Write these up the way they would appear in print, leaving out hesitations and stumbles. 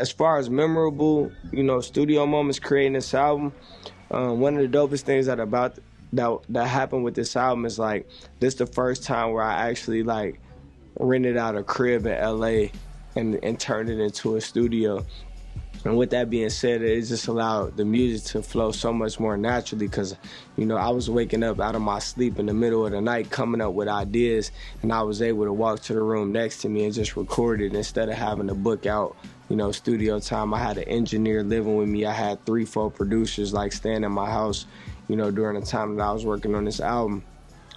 as far as memorable, studio moments creating this album, one of the dopest things that happened with this album is like this the first time where I actually like rented out a crib in LA and turned it into a studio. And with that being said, it just allowed the music to flow so much more naturally because, I was waking up out of my sleep in the middle of the night coming up with ideas, and I was able to walk to the room next to me and just record it instead of having to book out, studio time. I had an engineer living with me. I had 3-4 producers like staying in my house, during the time that I was working on this album.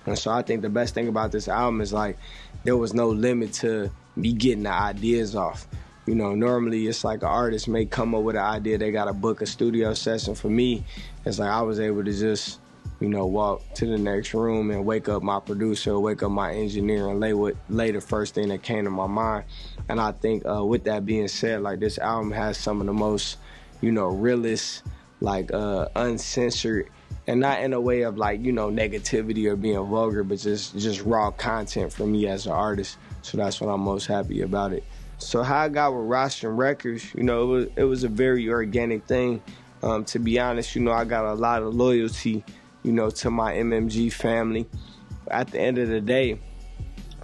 And so I think the best thing about this album is like there was no limit to me getting the ideas off. Normally it's like an artist may come up with an idea, they got to book a studio session. For me, it's like I was able to just, walk to the next room and wake up my producer, wake up my engineer, and lay the first thing that came to my mind. And I think with that being said, like this album has some of the most, realest, like uncensored, and not in a way of like, negativity or being vulgar, but just raw content for me as an artist. So that's what I'm most happy about it. So how I got with Rostrum Records, it was a very organic thing. To be honest, I got a lot of loyalty, to my MMG family. At the end of the day,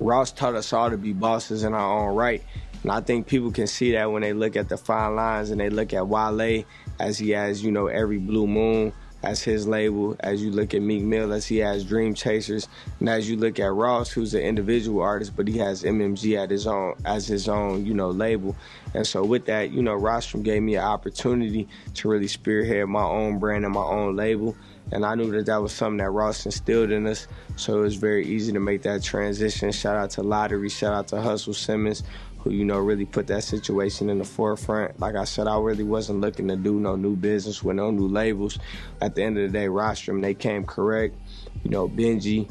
Ross taught us all to be bosses in our own right. And I think people can see that when they look at the fine lines and they look at Wale as he has, Every Blue Moon as his label, as you look at Meek Mill as he has Dream Chasers, and as you look at Ross, who's an individual artist, but he has MMG as his own, label. And so with that, Rostrum gave me an opportunity to really spearhead my own brand and my own label. And I knew that was something that Ross instilled in us, so it was very easy to make that transition. Shout out to Lottery, shout out to Hustle Simmons, who, really put that situation in the forefront. Like I said, I really wasn't looking to do no new business with no new labels. At the end of the day, Rostrum, they came correct. Benji.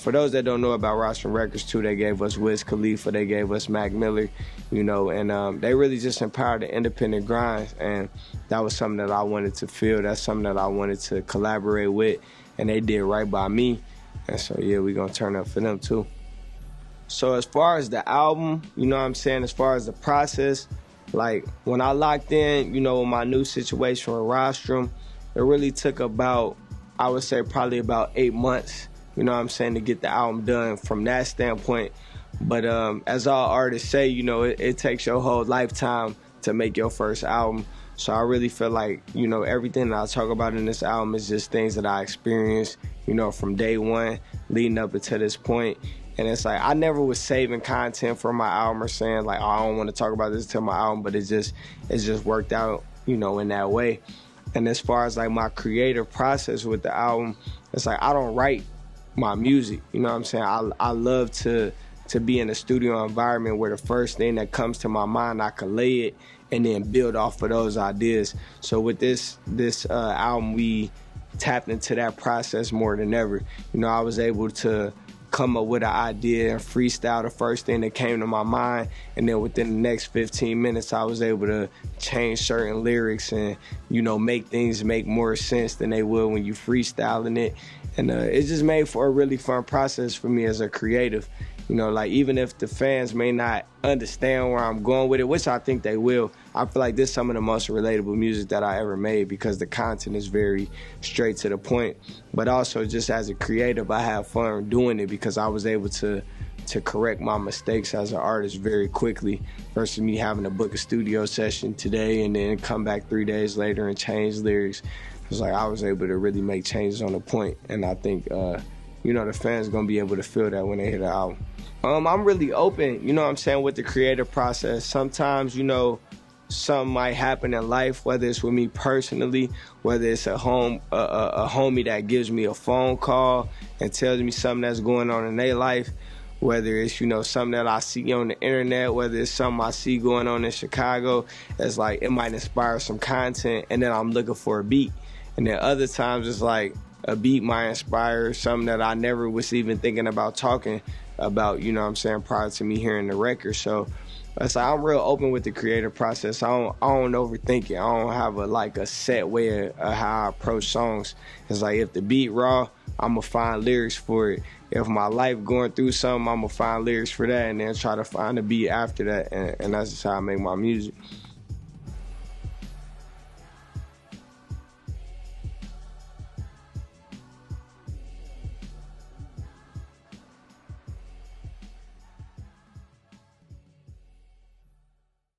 For those that don't know about Rostrum Records too, they gave us Wiz Khalifa, they gave us Mac Miller, and they really just empowered the independent grind. And that was something that I wanted to feel. That's something that I wanted to collaborate with, and they did right by me. And so, yeah, we're going to turn up for them too. So as far as the album, as far as the process, like when I locked in, with my new situation with Rostrum, it really took about, I would say probably about 8 months, to get the album done from that standpoint. But as all artists say, it takes your whole lifetime to make your first album. So I really feel like, everything that I talk about in this album is just things that I experienced, from day one leading up until this point. And it's like I never was saving content for my album or saying like, oh, I don't want to talk about this until my album, but it just worked out, in that way. And as far as like my creative process with the album, it's like I don't write my music. I love to be in a studio environment where the first thing that comes to my mind, I can lay it and then build off of those ideas. So with this album, we tapped into that process more than ever. I was able to come up with an idea and freestyle the first thing that came to my mind, and then within the next 15 minutes I was able to change certain lyrics and make things make more sense than they would when you freestyling it. And it just made for a really fun process for me as a creative. Like even if the fans may not understand where I'm going with it, which I think they will, I feel like this is some of the most relatable music that I ever made because the content is very straight to the point. But also just as a creative, I have fun doing it because I was able to correct my mistakes as an artist very quickly versus me having to book a studio session today and then come back 3 days later and change lyrics. It's like I was able to really make changes on the point, and I think the fans gonna be able to feel that when they hear the album. I'm really open, with the creative process. Sometimes, something might happen in life, whether it's with me personally, whether it's a homie that gives me a phone call and tells me something that's going on in their life, whether it's, something that I see on the internet, whether it's something I see going on in Chicago, it's like it might inspire some content, and then I'm looking for a beat. And then other times it's like a beat might inspire something that I never was even thinking about talking about, prior to me hearing the record. So it's like I'm real open with the creative process. I don't overthink it. I don't have a set way of how I approach songs. It's like if the beat raw, I'm gonna find lyrics for it. If my life going through something, I'm gonna find lyrics for that and then try to find a beat after that. And that's just how I make my music.